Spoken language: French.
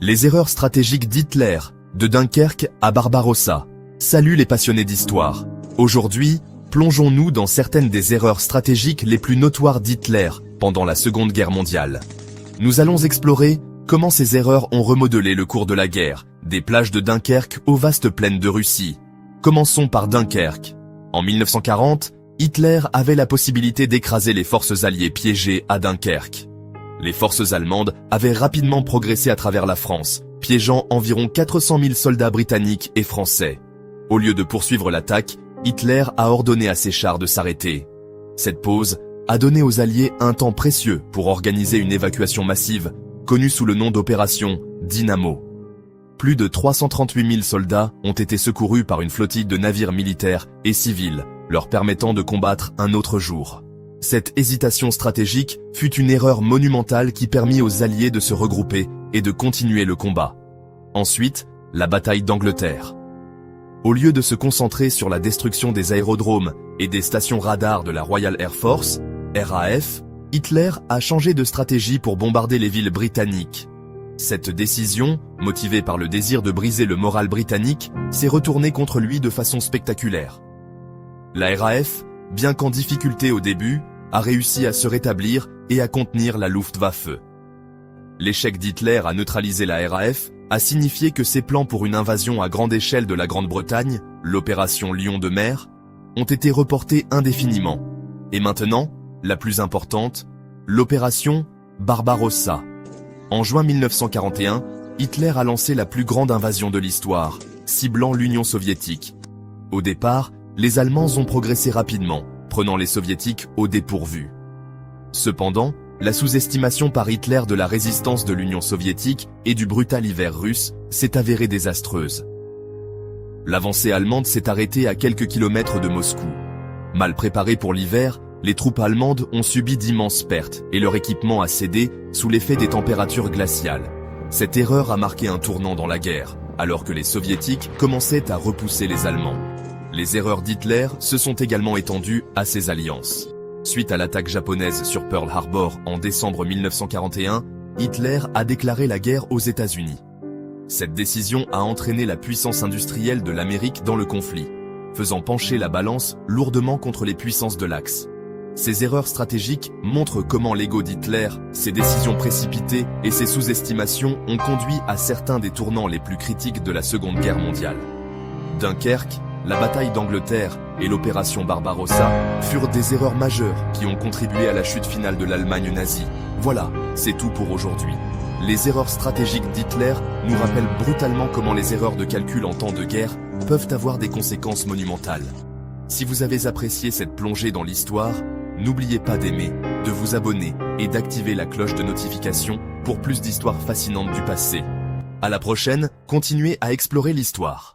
Les erreurs stratégiques d'Hitler, de Dunkerque à Barbarossa. Salut les passionnés d'histoire. Aujourd'hui, plongeons-nous dans certaines des erreurs stratégiques les plus notoires d'Hitler pendant la Seconde Guerre mondiale. Nous allons explorer comment ces erreurs ont remodelé le cours de la guerre, des plages de Dunkerque aux vastes plaines de Russie. Commençons par Dunkerque. En 1940, Hitler avait la possibilité d'écraser les forces alliées piégées à Dunkerque. Les forces allemandes avaient rapidement progressé à travers la France, piégeant environ 400 000 soldats britanniques et français. Au lieu de poursuivre l'attaque, Hitler a ordonné à ses chars de s'arrêter. Cette pause a donné aux Alliés un temps précieux pour organiser une évacuation massive, connue sous le nom d'opération Dynamo. Plus de 338 000 soldats ont été secourus par une flottille de navires militaires et civils, leur permettant de combattre un autre jour. Cette hésitation stratégique fut une erreur monumentale qui permit aux Alliés de se regrouper et de continuer le combat. Ensuite, la bataille d'Angleterre. Au lieu de se concentrer sur la destruction des aérodromes et des stations radars de la Royal Air Force, RAF, Hitler a changé de stratégie pour bombarder les villes britanniques. Cette décision, motivée par le désir de briser le moral britannique, s'est retournée contre lui de façon spectaculaire. La RAF, bien qu'en difficulté au début, a réussi à se rétablir et à contenir la Luftwaffe. L'échec d'Hitler à neutraliser la RAF a signifié que ses plans pour une invasion à grande échelle de la Grande-Bretagne, l'opération Lion de mer, ont été reportés indéfiniment. Et maintenant, la plus importante, l'opération Barbarossa. En juin 1941, Hitler a lancé la plus grande invasion de l'histoire, ciblant l'Union soviétique. Au départ, les Allemands ont progressé rapidement, prenant les Soviétiques au dépourvu. Cependant, la sous-estimation par Hitler de la résistance de l'Union soviétique et du brutal hiver russe s'est avérée désastreuse. L'avancée allemande s'est arrêtée à quelques kilomètres de Moscou. Mal préparées pour l'hiver, les troupes allemandes ont subi d'immenses pertes et leur équipement a cédé sous l'effet des températures glaciales. Cette erreur a marqué un tournant dans la guerre, alors que les Soviétiques commençaient à repousser les Allemands. Les erreurs d'Hitler se sont également étendues à ses alliances. Suite à l'attaque japonaise sur Pearl Harbor en décembre 1941, Hitler a déclaré la guerre aux États-Unis. Cette décision a entraîné la puissance industrielle de l'Amérique dans le conflit, faisant pencher la balance lourdement contre les puissances de l'Axe. Ces erreurs stratégiques montrent comment l'ego d'Hitler, ses décisions précipitées et ses sous-estimations ont conduit à certains des tournants les plus critiques de la Seconde Guerre mondiale. Dunkerque, la bataille d'Angleterre et l'opération Barbarossa furent des erreurs majeures qui ont contribué à la chute finale de l'Allemagne nazie. Voilà, c'est tout pour aujourd'hui. Les erreurs stratégiques d'Hitler nous rappellent brutalement comment les erreurs de calcul en temps de guerre peuvent avoir des conséquences monumentales. Si vous avez apprécié cette plongée dans l'histoire, n'oubliez pas d'aimer, de vous abonner et d'activer la cloche de notification pour plus d'histoires fascinantes du passé. À la prochaine, continuez à explorer l'histoire.